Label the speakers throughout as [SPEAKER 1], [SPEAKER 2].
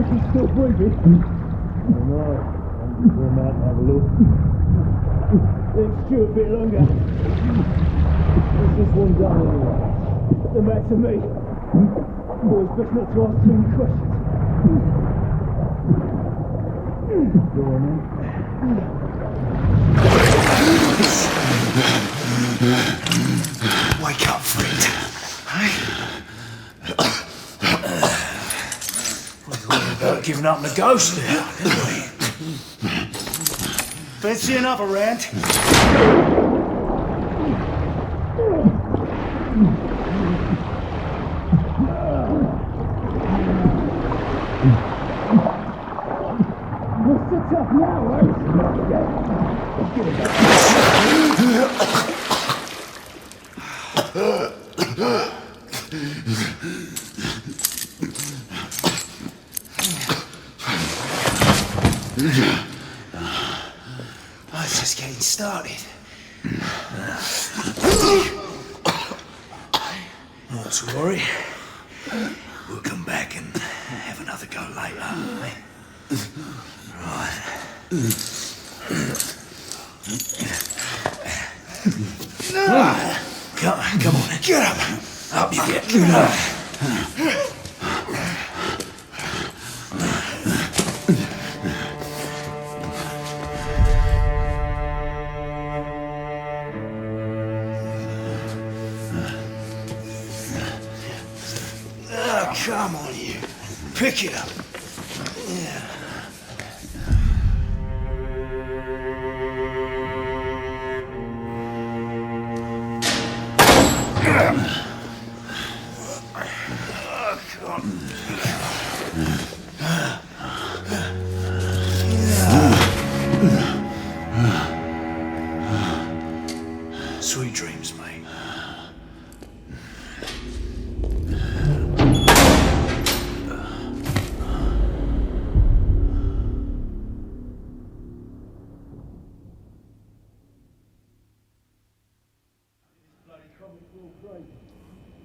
[SPEAKER 1] she's still breathing. I know. I'm going out to have a look. Let's chew a bit longer. What's this one done anyway? The matter to me. Boys, best not to ask too many questions. Go on then.
[SPEAKER 2] Wake up, friend. Hey? We thought about giving up the ghost now, didn't we? Fancy another round?
[SPEAKER 1] What's the tough now, right?
[SPEAKER 2] Oh, it's just getting started. Not to worry. We'll come back and have another go later, eh? Right. Come on, get up. Up you get. Get up. Come on, you. Pick it up. Yeah. Sweet dreams, mate.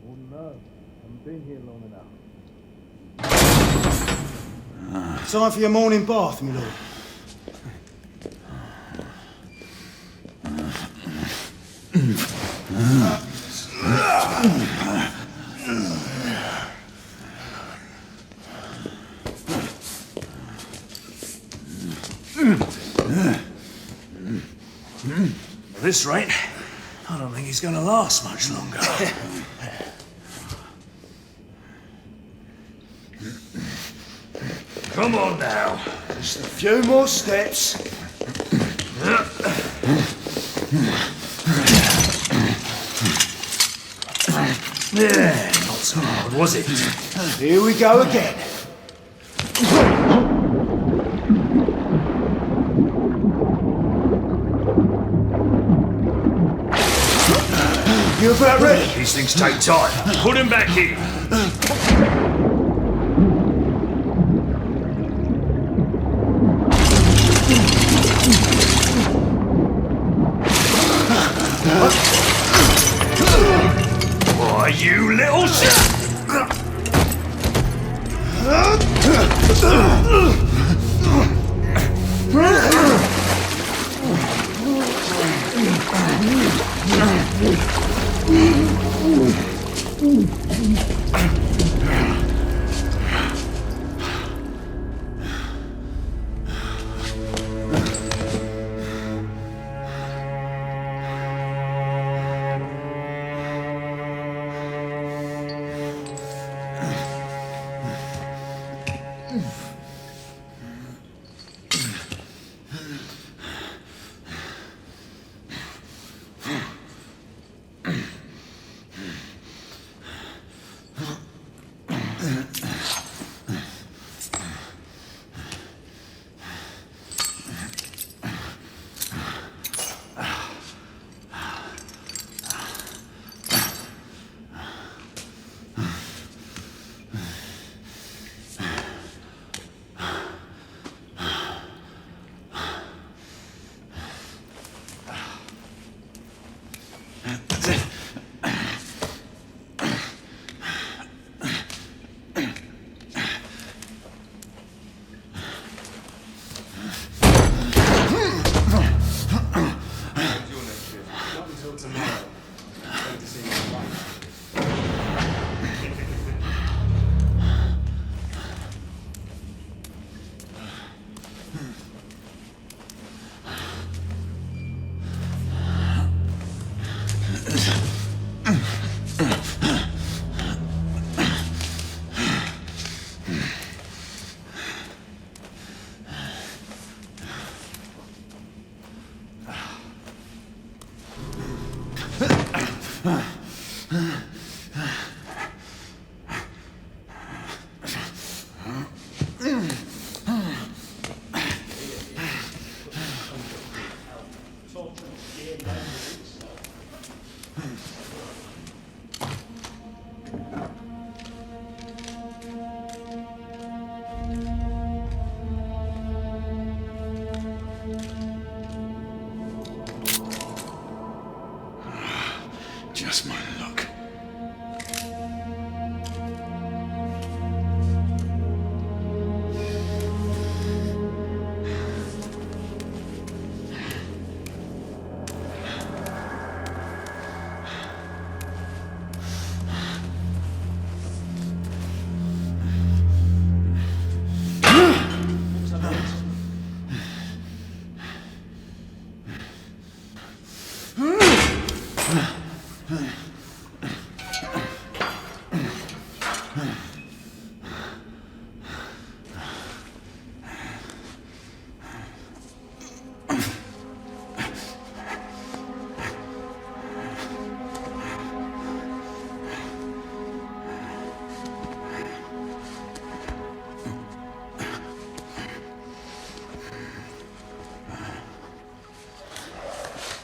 [SPEAKER 1] Oh no, haven't been here long enough.
[SPEAKER 2] Time for your morning bath, my lord. At this rate, I don't think he's going to last much longer. Come on now. Just a few more steps. Yeah, not so hard, was it? Here we go again. You about ready? These things take time. Put him back in. Why, you little shit!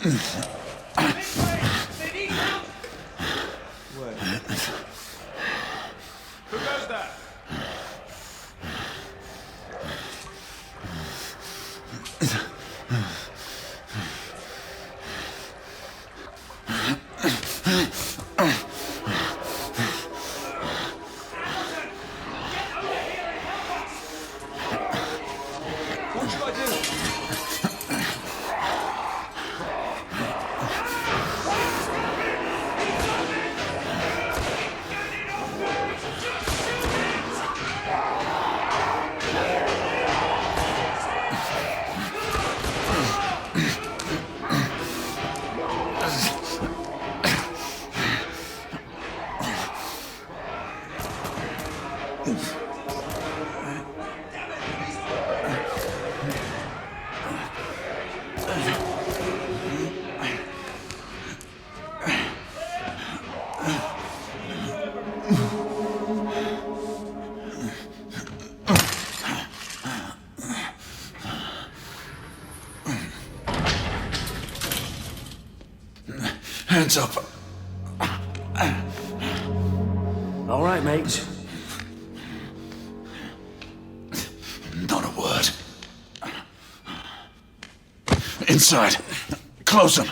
[SPEAKER 3] Who goes there? What should I do?
[SPEAKER 2] Hands up.
[SPEAKER 4] All right, mate.
[SPEAKER 2] Not a word. Inside. Close them.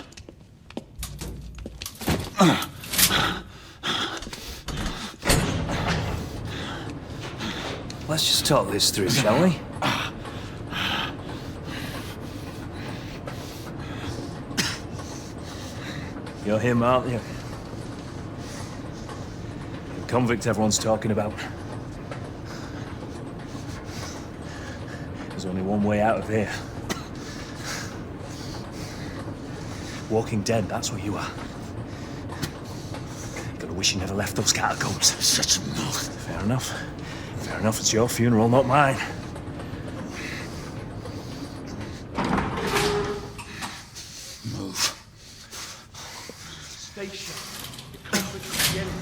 [SPEAKER 4] Let's just talk this through, shall we? You're him, aren't you? The convict everyone's talking about. There's only one way out of here. Walking dead, that's what you are. Gotta wish you never left those catacombs.
[SPEAKER 2] Such a milk.
[SPEAKER 4] Fair enough. Fair enough, it's your funeral, not mine.
[SPEAKER 2] Move.
[SPEAKER 3] Stay sharp. The convicts are getting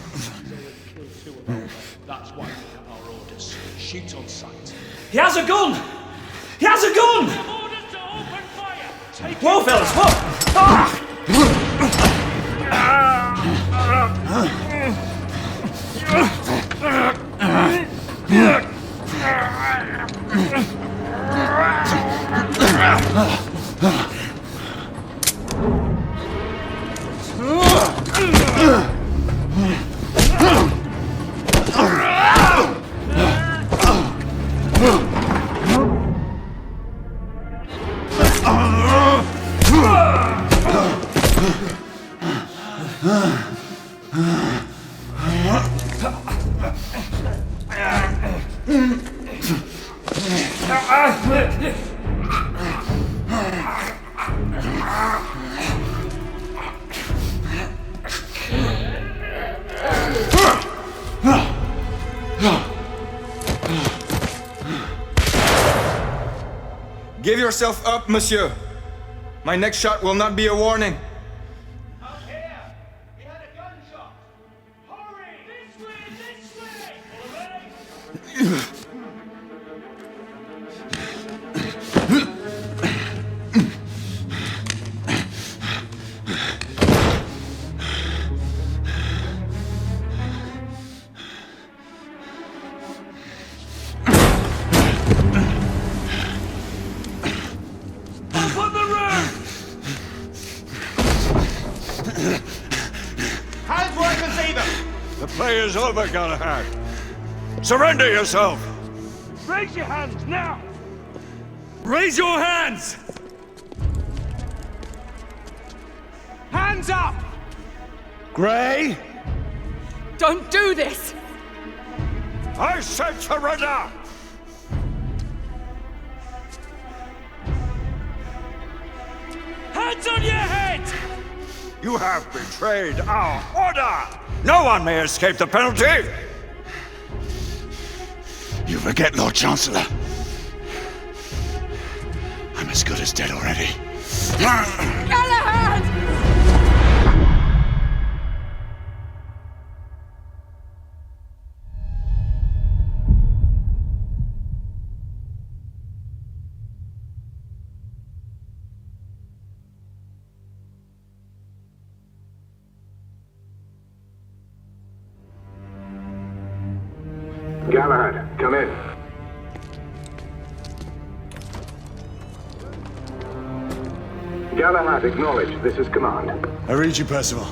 [SPEAKER 3] they will kill two of our men. That's why we have our orders. Shoot on sight.
[SPEAKER 4] He has a gun! He has a gun!
[SPEAKER 3] Orders to open fire! Take
[SPEAKER 4] Whoa, fellas, whoa! Ah!
[SPEAKER 5] Give yourself up, monsieur. My next shot will not be a warning.
[SPEAKER 3] Up here! We had a gunshot! Hurry! This way! This way! All right? Open the room! Hands where I can see them!
[SPEAKER 6] The play is over, Galahad. Surrender yourself!
[SPEAKER 3] Raise your hands now!
[SPEAKER 6] Raise your hands!
[SPEAKER 3] Hands up!
[SPEAKER 6] Gray,
[SPEAKER 7] Don't do this!
[SPEAKER 6] I said surrender!
[SPEAKER 3] Hands on your head!
[SPEAKER 6] You have betrayed our order! No one may escape the penalty!
[SPEAKER 2] You forget, Lord Chancellor. I'm as good as dead already.
[SPEAKER 7] Galahad!
[SPEAKER 8] Galahad, come in. Galahad, acknowledge. This is command.
[SPEAKER 9] I read you, Percival.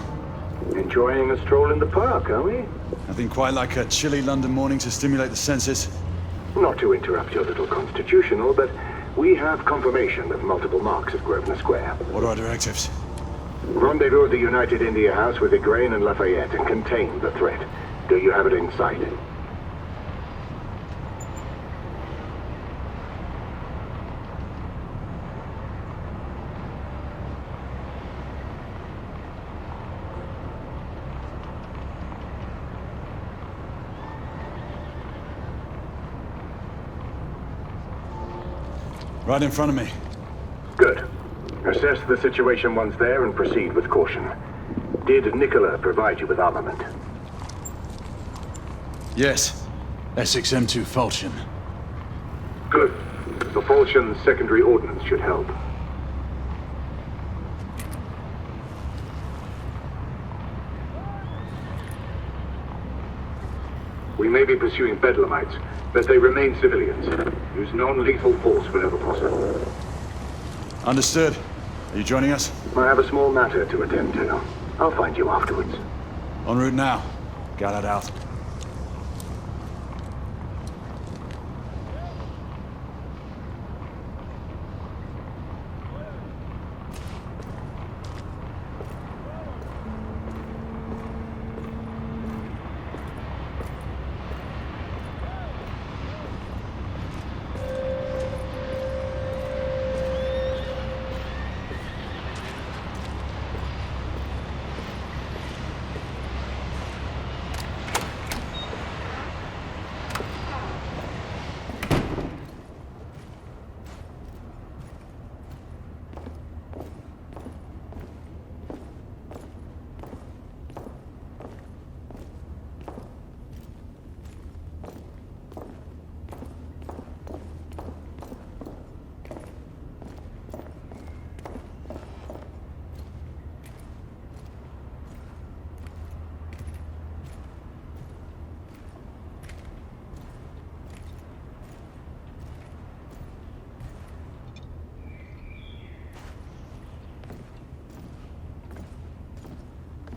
[SPEAKER 8] Enjoying a stroll in the park, are we?
[SPEAKER 9] Nothing quite like a chilly London morning to stimulate the senses.
[SPEAKER 8] Not to interrupt your little constitutional, but we have confirmation of multiple marks at Grosvenor Square.
[SPEAKER 9] What are our directives?
[SPEAKER 8] Rendezvous at the United India House with Igraine and Lafayette and contain the threat. Do you have it in sight?
[SPEAKER 9] Right in front of me.
[SPEAKER 8] Good. Assess the situation once there and proceed with caution. Did Nicola provide you with armament?
[SPEAKER 9] Yes. Essex M2 Falchion.
[SPEAKER 8] Good. The Falchion's secondary ordnance should help. We may be pursuing Bedlamites, but they remain civilians. Use non-lethal force whenever possible.
[SPEAKER 9] Understood. Are you joining us?
[SPEAKER 8] I have a small matter to attend to. I'll find you afterwards.
[SPEAKER 9] En route now. Galahad out.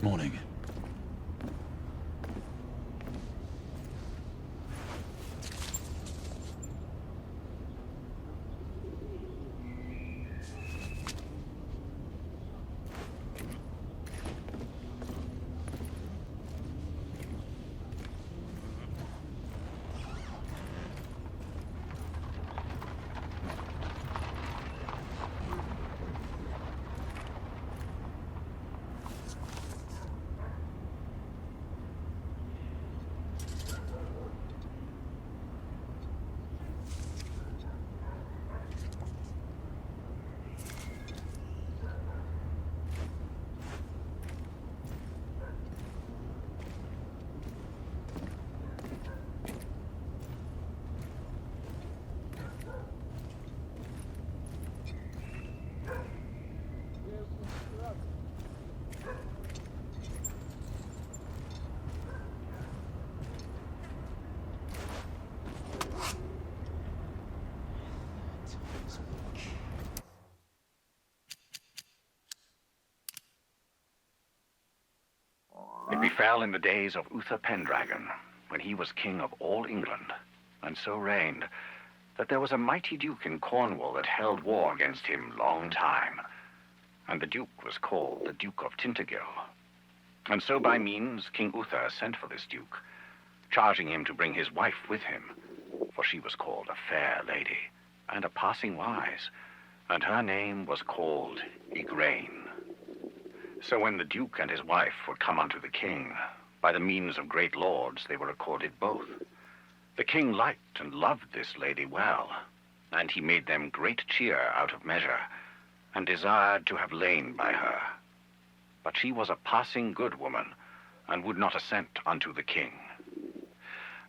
[SPEAKER 9] Morning.
[SPEAKER 10] It befell in the days of Uther Pendragon, when he was king of all England, and so reigned, that there was a mighty duke in Cornwall that held war against him long time. And the duke was called the Duke of Tintagel. And so by means King Uther sent for this duke, charging him to bring his wife with him, for she was called a fair lady, and a passing wise, and her name was called Igraine. So when the duke and his wife were come unto the king, by the means of great lords they were accorded both. The king liked and loved this lady well, and he made them great cheer out of measure, and desired to have lain by her. But she was a passing good woman, and would not assent unto the king.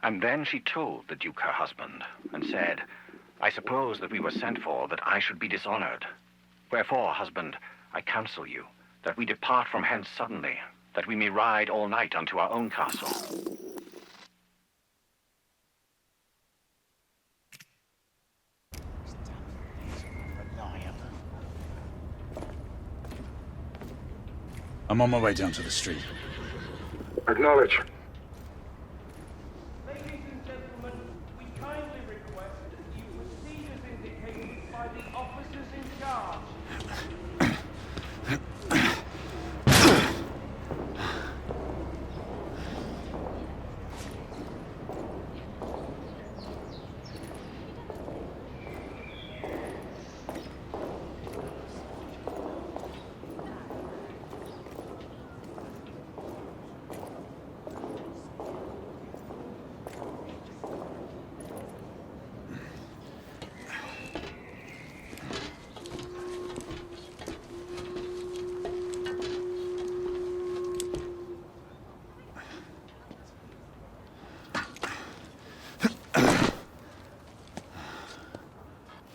[SPEAKER 10] And then she told the duke her husband, and said, I suppose that we were sent for that I should be dishonored. Wherefore, husband, I counsel you, that we depart from hence suddenly, that we may ride all night unto our own castle.
[SPEAKER 9] I'm on my way down to the street.
[SPEAKER 8] Acknowledge.
[SPEAKER 3] Ladies and gentlemen, we kindly request that you proceed as indicated by the officers in charge.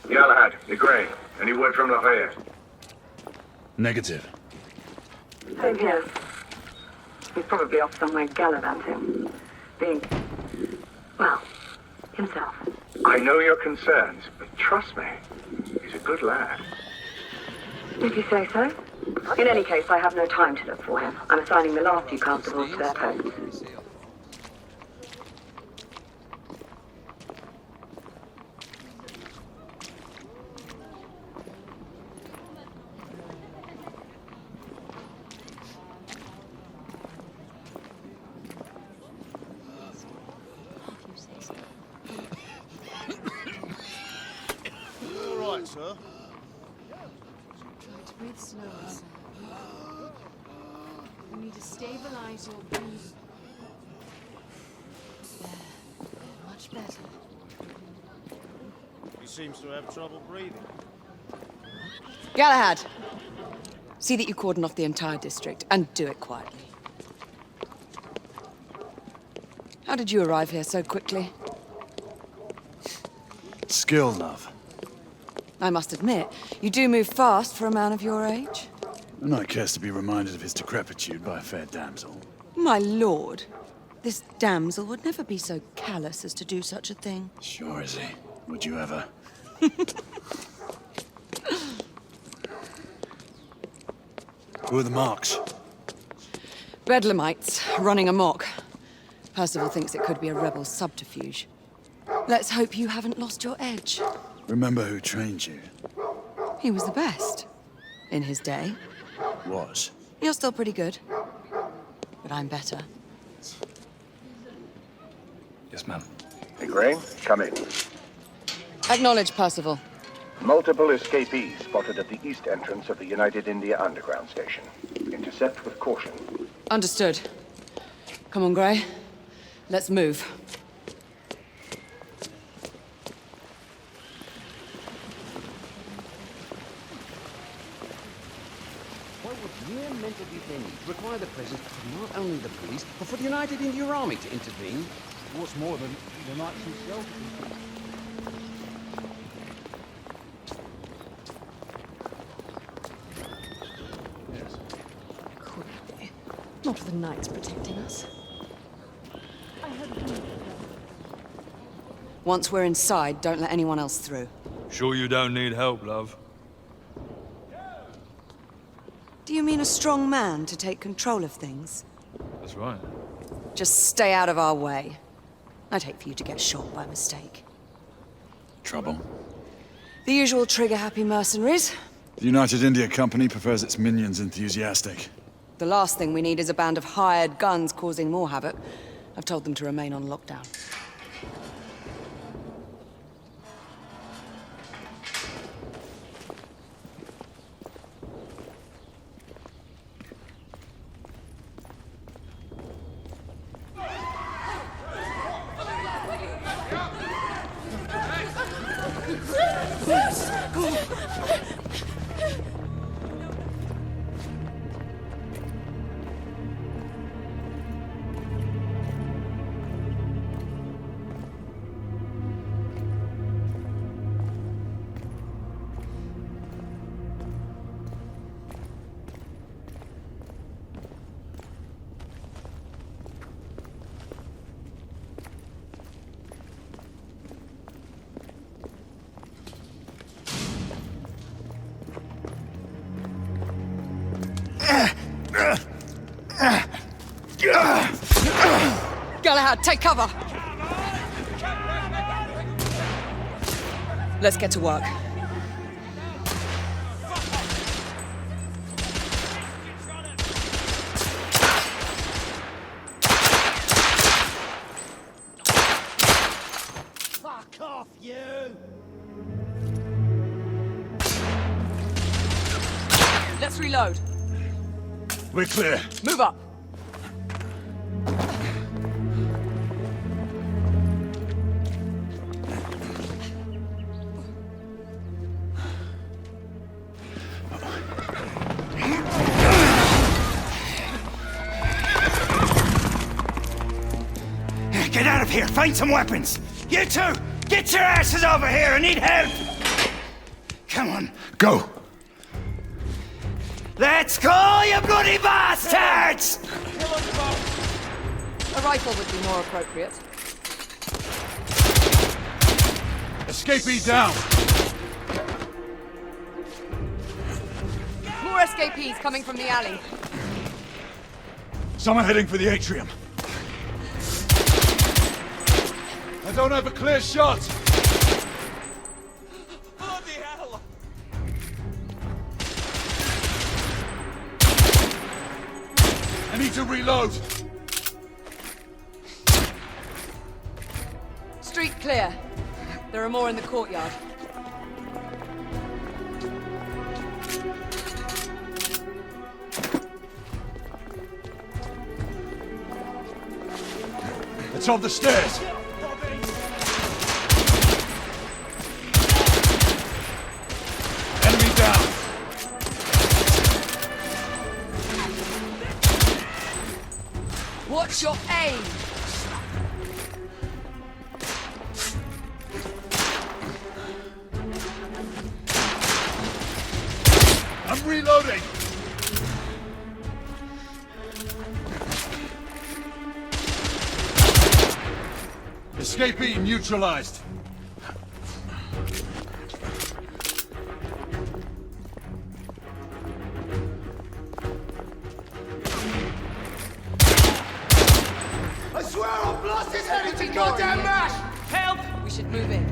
[SPEAKER 8] Galahad, you're Gray. Any word from Lafayette?
[SPEAKER 9] Negative.
[SPEAKER 11] Same here. He's probably off somewhere gallivanting. Being, well, himself.
[SPEAKER 8] I know your concerns, but trust me, he's a good lad.
[SPEAKER 11] If you say so. In any case, I have no time to look for him. I'm assigning the last few constables to their posts.
[SPEAKER 1] All right, sir.
[SPEAKER 12] Try to breathe slower, sir. You need to stabilize your breathing. There. Much better.
[SPEAKER 1] He seems to have trouble breathing.
[SPEAKER 7] Galahad! See that you cordon off the entire district, and do it quietly. How did you arrive here so quickly?
[SPEAKER 9] Skill, love.
[SPEAKER 7] I must admit, you do move fast for a man of your age.
[SPEAKER 9] And I cares to be reminded of his decrepitude by a fair damsel.
[SPEAKER 7] My lord, this damsel would never be so callous as to do such a thing.
[SPEAKER 9] Sure is he. Would you ever? Who are the marks?
[SPEAKER 7] Bedlamites, running amok. Percival thinks it could be a rebel subterfuge. Let's hope you haven't lost your edge.
[SPEAKER 9] Remember who trained you?
[SPEAKER 7] He was the best. In his day.
[SPEAKER 9] Was.
[SPEAKER 7] You're still pretty good. But I'm better.
[SPEAKER 4] Yes, ma'am.
[SPEAKER 8] Hey, Gray, come in.
[SPEAKER 7] Acknowledge, Percival.
[SPEAKER 8] Multiple escapees spotted at the east entrance of the United India Underground Station. Intercept with caution.
[SPEAKER 7] Understood. Come on, Gray. Let's move.
[SPEAKER 13] Why would mere mental detainees require the presence of not only the police, but for the United India Army to intervene?
[SPEAKER 1] What's more than the Knights himself?
[SPEAKER 12] Couldn't be. Not with the knights protecting us.
[SPEAKER 7] Once we're inside, don't let anyone else through.
[SPEAKER 4] Sure you don't need help, love?
[SPEAKER 7] Do you mean a strong man to take control of things?
[SPEAKER 4] That's right.
[SPEAKER 7] Just stay out of our way. I'd hate for you to get shot by mistake.
[SPEAKER 9] Trouble?
[SPEAKER 7] The usual trigger-happy mercenaries.
[SPEAKER 9] The United India Company prefers its minions enthusiastic.
[SPEAKER 7] The last thing we need is a band of hired guns causing more havoc. I've told them to remain on lockdown. Dad, take cover! Let's get to work.
[SPEAKER 1] Fuck off, you!
[SPEAKER 7] Let's reload.
[SPEAKER 9] We're clear.
[SPEAKER 7] Move up.
[SPEAKER 2] Get out of here! Find some weapons! You two! Get your asses over here! I need help! Come on.
[SPEAKER 9] Go!
[SPEAKER 2] Let's go, you bloody bastards!
[SPEAKER 7] A rifle would be more appropriate.
[SPEAKER 9] Escapee down!
[SPEAKER 7] More escapees coming from the alley.
[SPEAKER 9] Someone heading for the atrium. I don't have a clear shot!
[SPEAKER 1] Bloody hell!
[SPEAKER 9] I need to reload!
[SPEAKER 7] Street clear. There are more in the courtyard.
[SPEAKER 9] It's on the stairs! Enemy down!
[SPEAKER 7] What's your aim?
[SPEAKER 9] I'm reloading! Escapee neutralized.
[SPEAKER 1] I swear I'll blast his head into goddamn mash!
[SPEAKER 7] Help! We should move in.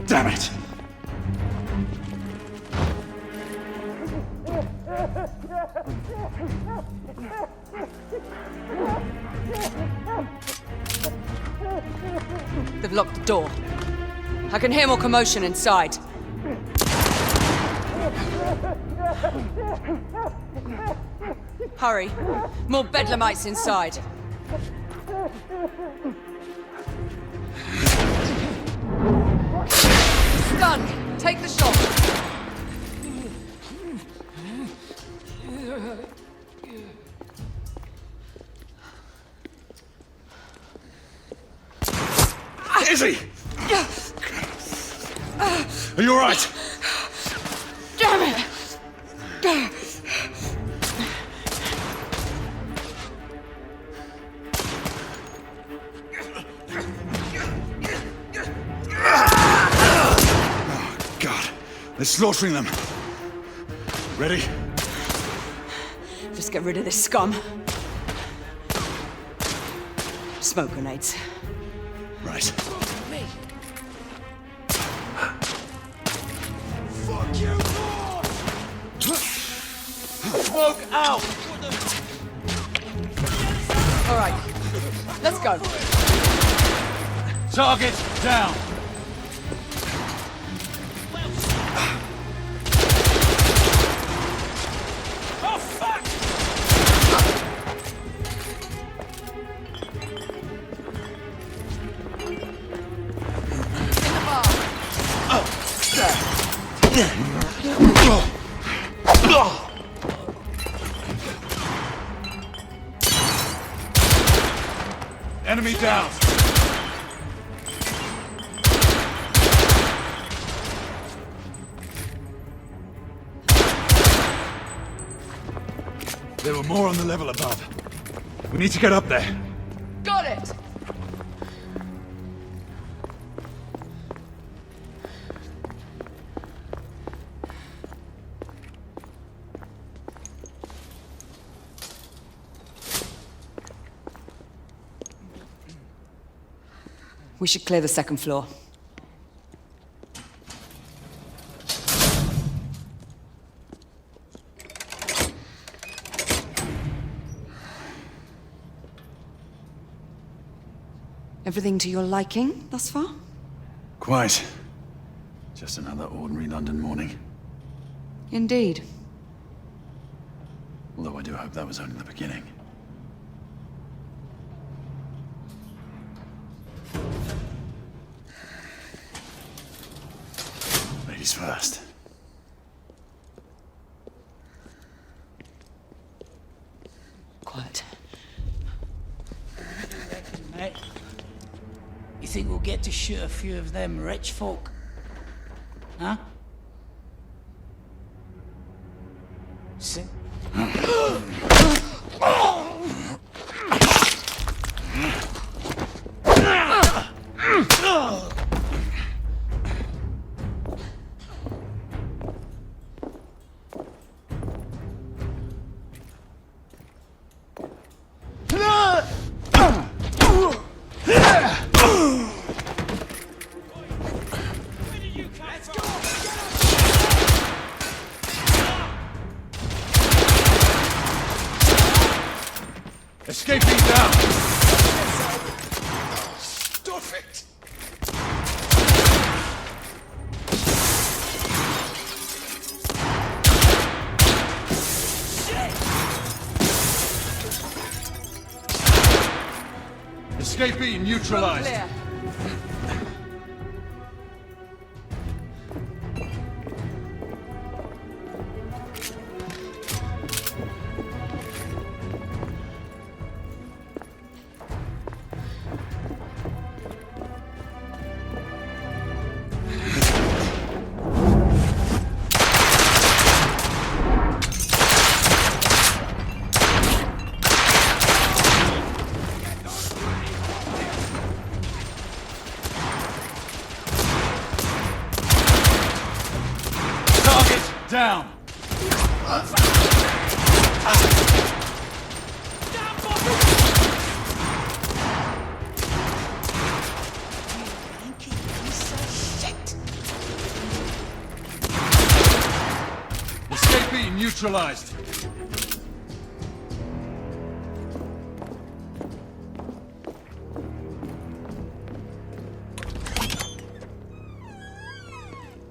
[SPEAKER 9] Damn it!
[SPEAKER 7] They've locked the door. I can hear more commotion inside. Hurry. More bedlamites inside. Stun! Take the shot.
[SPEAKER 9] Izzy! Are you alright?
[SPEAKER 7] Damn it!
[SPEAKER 9] Oh, God. They're slaughtering them. Ready?
[SPEAKER 7] Just get rid of this scum. Smoke grenades.
[SPEAKER 9] Right.
[SPEAKER 1] Fuck you, Lord! Smoke out!
[SPEAKER 7] All right, let's go.
[SPEAKER 9] Target down!
[SPEAKER 1] Oh, fuck!
[SPEAKER 9] Enemy down! There were more on the level above. We need to get up there.
[SPEAKER 7] Got it! We should clear the second floor. Everything to your liking thus far?
[SPEAKER 9] Quite. Just another ordinary London morning.
[SPEAKER 7] Indeed.
[SPEAKER 9] Although I do hope that was only the beginning. Ladies first.
[SPEAKER 7] Quiet.
[SPEAKER 14] Mate, you think we'll get to shoot a few of them rich folk? Huh? See?
[SPEAKER 9] Escaping down!
[SPEAKER 2] Stop it!
[SPEAKER 9] Escapee neutralized.
[SPEAKER 7] Clear.
[SPEAKER 9] Down! Escapee neutralized.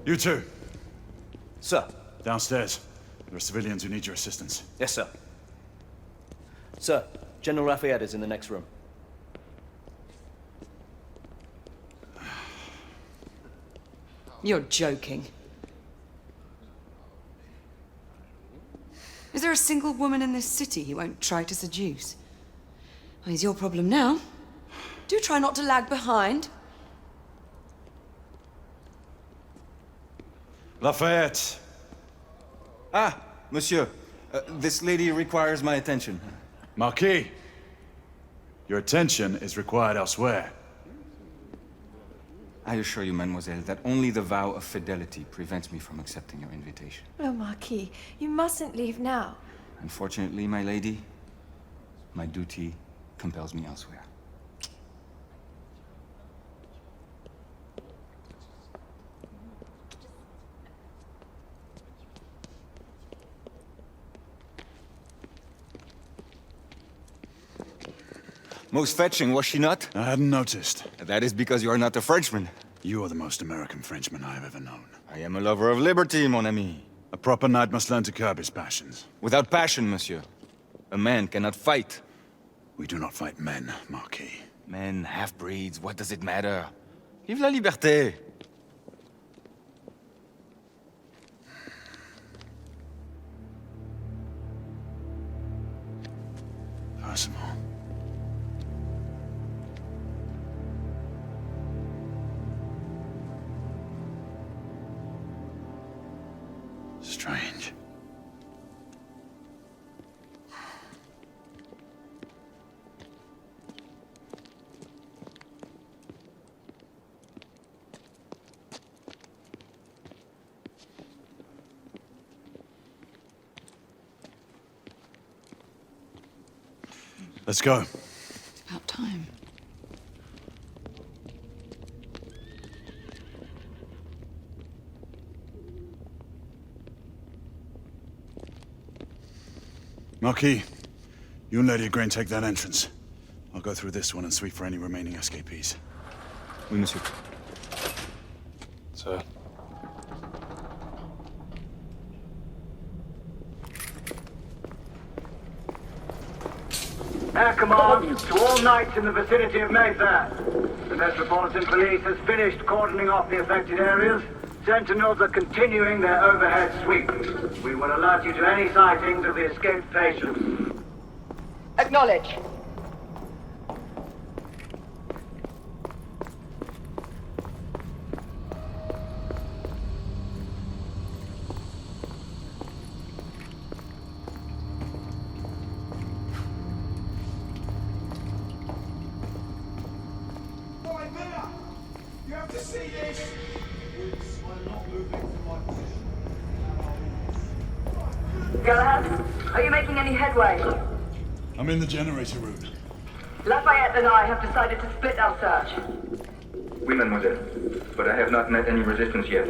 [SPEAKER 9] You two.
[SPEAKER 4] Sir.
[SPEAKER 9] Downstairs. There are civilians who need your assistance.
[SPEAKER 4] Yes, sir. Sir, General Lafayette is in the next room.
[SPEAKER 7] You're joking. Is there a single woman in this city he won't try to seduce? Well, he's your problem now. Do try not to lag behind.
[SPEAKER 5] Lafayette. Ah, monsieur. This lady requires my attention.
[SPEAKER 9] Marquis, your attention is required elsewhere.
[SPEAKER 5] I assure you, mademoiselle, that only the vow of fidelity prevents me from accepting your invitation.
[SPEAKER 12] Oh, Marquis, you mustn't leave now.
[SPEAKER 5] Unfortunately, my lady, my duty compels me elsewhere. Most fetching, was she not?
[SPEAKER 9] I hadn't noticed.
[SPEAKER 5] That is because you are not a Frenchman.
[SPEAKER 9] You are the most American Frenchman I have ever known.
[SPEAKER 5] I am a lover of liberty, mon ami.
[SPEAKER 9] A proper knight must learn to curb his passions.
[SPEAKER 5] Without passion, monsieur, a man cannot fight.
[SPEAKER 9] We do not fight men, Marquis.
[SPEAKER 5] Men, half-breeds, what does it matter? Vive la liberté!
[SPEAKER 9] Possible. Strange. Let's go.
[SPEAKER 7] It's about time.
[SPEAKER 9] Marquis, you and Lady Grain take that entrance. I'll go through this one and sweep for any remaining escapees.
[SPEAKER 5] Oui, monsieur. Sir.
[SPEAKER 15] Air command to all knights in the vicinity of Mayfair. The Metropolitan Police has finished cordoning off the affected areas. Sentinels are continuing their overhead sweep. We will alert you to any sightings of the escaped patients.
[SPEAKER 11] Acknowledge.
[SPEAKER 3] You have to see this! I'm not moving from my position.
[SPEAKER 11] Galahad, are you making any headway?
[SPEAKER 9] I'm in the generator room.
[SPEAKER 11] Lafayette and I have decided to split our search.
[SPEAKER 16] Oui, mademoiselle. But I have not met any resistance yet.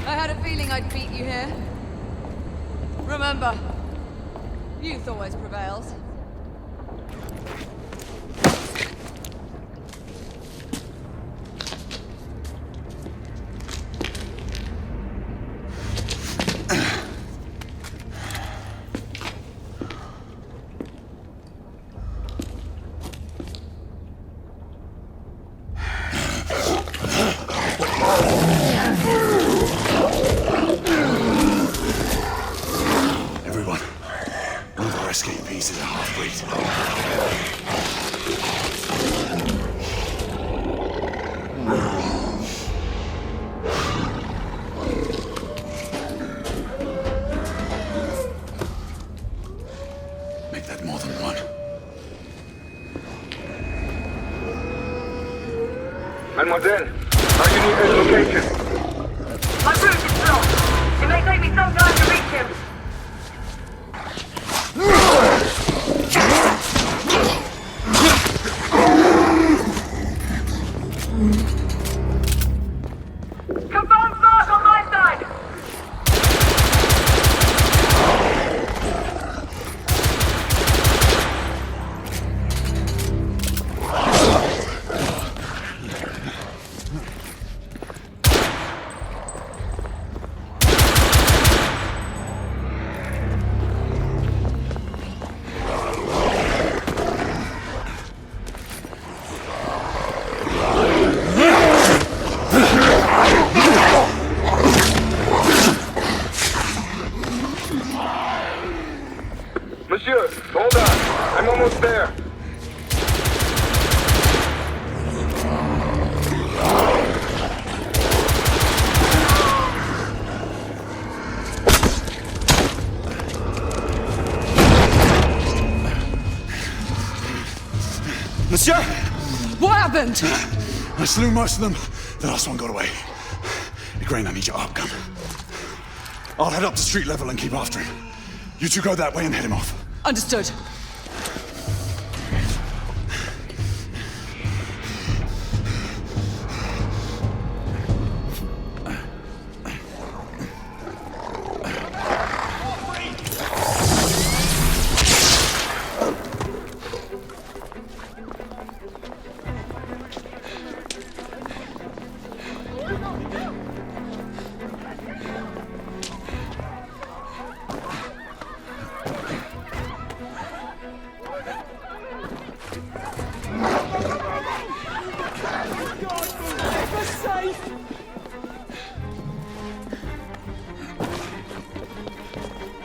[SPEAKER 7] I had a feeling I'd beat you here. Remember, youth always prevails.
[SPEAKER 9] Everyone, one of our escapees is a half-breed. Make that more than one.
[SPEAKER 16] Mademoiselle, are you near his location?
[SPEAKER 11] My route is blocked. It may take me some time to reach him. Confirm mark on my side!
[SPEAKER 16] Monsieur, hold on. I'm almost there.
[SPEAKER 9] Monsieur!
[SPEAKER 7] What happened?
[SPEAKER 9] I slew most of them. The last one got away. Grain, I need your arc gun. I'll head up to street level and keep after him. You two go that way and head him off.
[SPEAKER 7] Understood.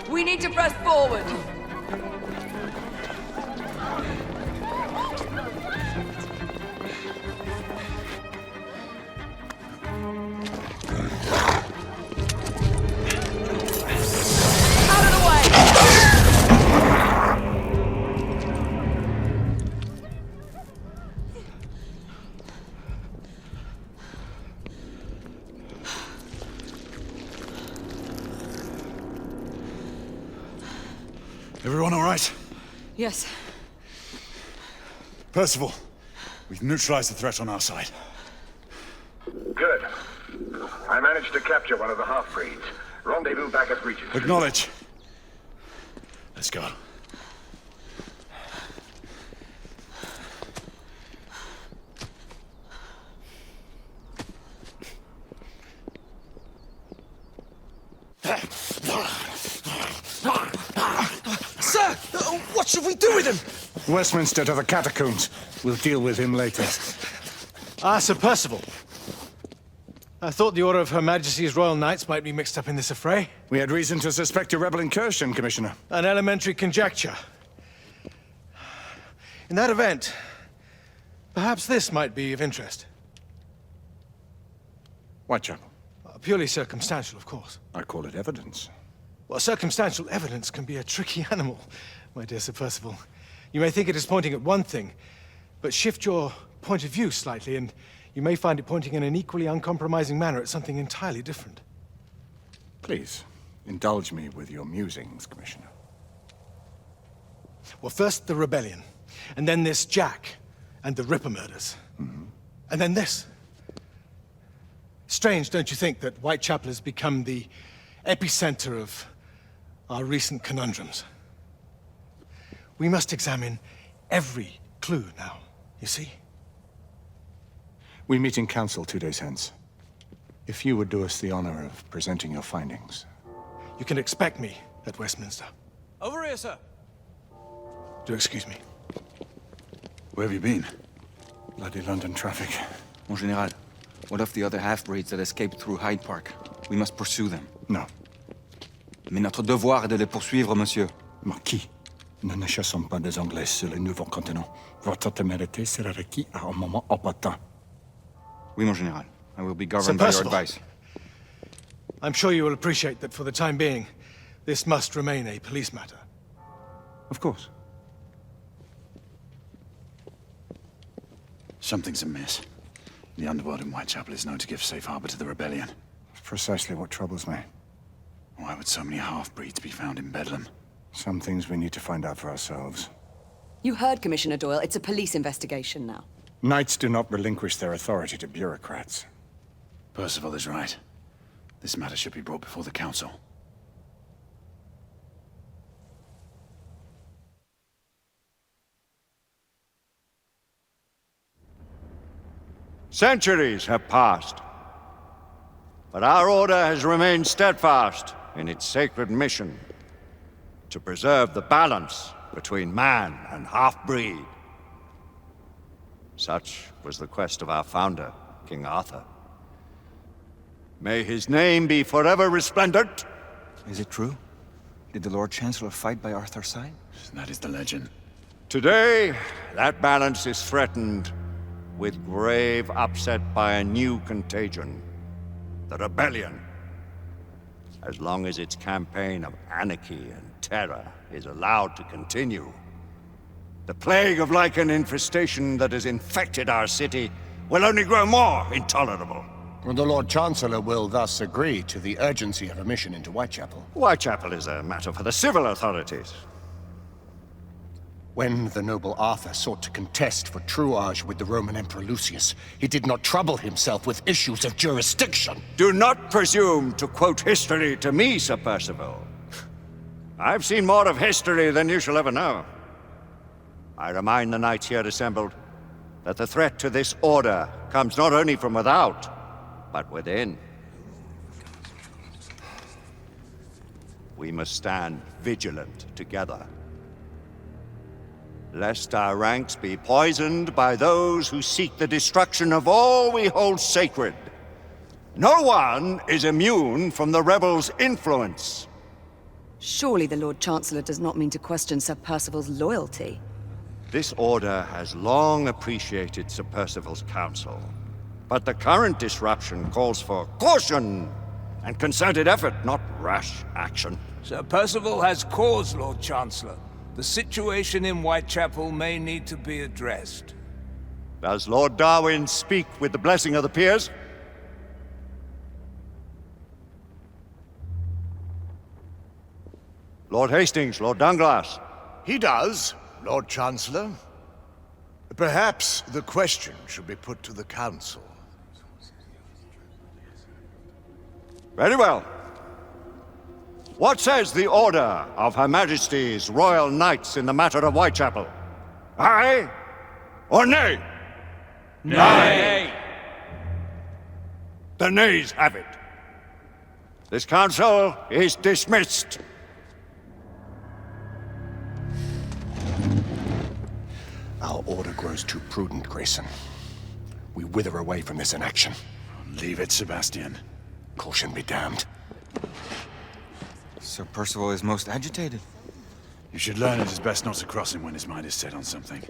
[SPEAKER 7] We need to press forward. Out of the way!
[SPEAKER 9] Everyone all right?
[SPEAKER 7] Yes.
[SPEAKER 9] Percival, we've neutralized the threat on our side.
[SPEAKER 8] Good. I managed to capture one of the half-breeds. Rendezvous back at Regent.
[SPEAKER 9] Acknowledge. Let's go.
[SPEAKER 5] Sir! What should we do with him?
[SPEAKER 17] Westminster to the catacombs. We'll deal with him later.
[SPEAKER 1] Ah, Sir Percival. I thought the Order of Her Majesty's Royal Knights might be mixed up in this affray.
[SPEAKER 17] We had reason to suspect a rebel incursion, Commissioner.
[SPEAKER 1] An elementary conjecture. In that event, perhaps this might be of interest.
[SPEAKER 17] Whitechapel?
[SPEAKER 1] Purely circumstantial, of course.
[SPEAKER 17] I call it evidence.
[SPEAKER 1] Well, circumstantial evidence can be a tricky animal, my dear Sir Percival. You may think it is pointing at one thing, but shift your point of view slightly, and you may find it pointing in an equally uncompromising manner at something entirely different.
[SPEAKER 17] Please, indulge me with your musings, Commissioner.
[SPEAKER 1] Well, first the rebellion, and then this Jack, and the Ripper murders. And then this. Strange, don't you think, that Whitechapel has become the epicenter of our recent conundrums? We must examine every clue now, you see?
[SPEAKER 17] We meet in council 2 days hence. If you would do us the honor of presenting your findings.
[SPEAKER 1] You can expect me at Westminster.
[SPEAKER 5] Over here, sir.
[SPEAKER 1] Do excuse me.
[SPEAKER 9] Where have you been?
[SPEAKER 17] Bloody London traffic.
[SPEAKER 5] Mon Général, what of the other half-breeds that escaped through Hyde Park? We must pursue them.
[SPEAKER 17] No.
[SPEAKER 5] Mais notre devoir est de les poursuivre, monsieur.
[SPEAKER 17] Marquis, nous ne chassons pas des Anglais sur le nouveau continent. Votre témérité sera requis à un moment opportun.
[SPEAKER 5] Oui, mon Général. I will be governed
[SPEAKER 1] Sir
[SPEAKER 5] by your
[SPEAKER 1] Percival,
[SPEAKER 5] advice.
[SPEAKER 1] I'm sure you will appreciate that for the time being, this must remain a police matter.
[SPEAKER 17] Of course.
[SPEAKER 9] Something's amiss. The underworld in Whitechapel is known to give safe harbor to the rebellion.
[SPEAKER 17] It's precisely what troubles me.
[SPEAKER 9] Why would so many half-breeds be found in Bedlam?
[SPEAKER 17] Some things we need to find out for ourselves.
[SPEAKER 7] You heard Commissioner Doyle. It's a police investigation now.
[SPEAKER 17] Knights do not relinquish their authority to bureaucrats.
[SPEAKER 9] Percival is right. This matter should be brought before the council.
[SPEAKER 6] Centuries have passed, but our order has remained steadfast in its sacred mission to preserve the balance between man and half-breed. Such was the quest of our founder, King Arthur. May his name be forever resplendent.
[SPEAKER 5] Is it true? Did the Lord Chancellor fight by Arthur's side?
[SPEAKER 9] That is the legend.
[SPEAKER 6] Today, that balance is threatened with grave upset by a new contagion, the rebellion. As long as its campaign of anarchy and terror is allowed to continue, the plague of lichen infestation that has infected our city will only grow more intolerable.
[SPEAKER 17] The Lord Chancellor will thus agree to the urgency of a mission into Whitechapel.
[SPEAKER 6] Whitechapel is a matter for the civil authorities.
[SPEAKER 17] When the noble Arthur sought to contest for truage with the Roman Emperor Lucius, he did not trouble himself with issues of jurisdiction.
[SPEAKER 6] Do not presume to quote history to me, Sir Percival. I've seen more of history than you shall ever know. I remind the knights here assembled that the threat to this order comes not only from without, but within. We must stand vigilant together, lest our ranks be poisoned by those who seek the destruction of all we hold sacred. No one is immune from the rebels' influence.
[SPEAKER 7] Surely the Lord Chancellor does not mean to question Sir Percival's loyalty.
[SPEAKER 6] This order has long appreciated Sir Percival's counsel, but the current disruption calls for caution and concerted effort, not rash action.
[SPEAKER 18] Sir Percival has cause, Lord Chancellor. The situation in Whitechapel may need to be addressed.
[SPEAKER 6] Does Lord Darwin speak with the blessing of the peers? Lord Hastings, Lord Dunglass.
[SPEAKER 19] He does, Lord Chancellor. Perhaps the question should be put to the Council.
[SPEAKER 6] Very well. What says the Order of Her Majesty's Royal Knights in the matter of Whitechapel? Aye or nay?
[SPEAKER 3] Nay.
[SPEAKER 6] The nays have it. This council is dismissed.
[SPEAKER 17] Our order grows too prudent, Grayson. We wither away from this inaction.
[SPEAKER 9] Leave it, Sebastian.
[SPEAKER 17] Caution be damned.
[SPEAKER 5] Sir Percival is most agitated.
[SPEAKER 9] You should learn it is best not to cross him when his mind is set on something.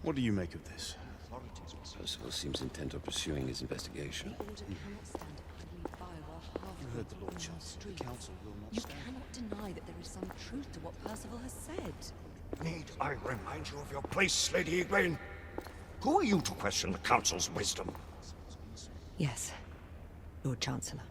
[SPEAKER 19] What do you make of this?
[SPEAKER 13] Percival seems intent on pursuing his investigation.
[SPEAKER 19] You heard the Lord Chancellor. The Council will not
[SPEAKER 12] You
[SPEAKER 19] stand.
[SPEAKER 12] cannot deny that there is some truth to what Percival has said.
[SPEAKER 17] Need I remind you of your place, Lady Egwene? Who are you to question the Council's wisdom?
[SPEAKER 7] Yes, Lord Chancellor.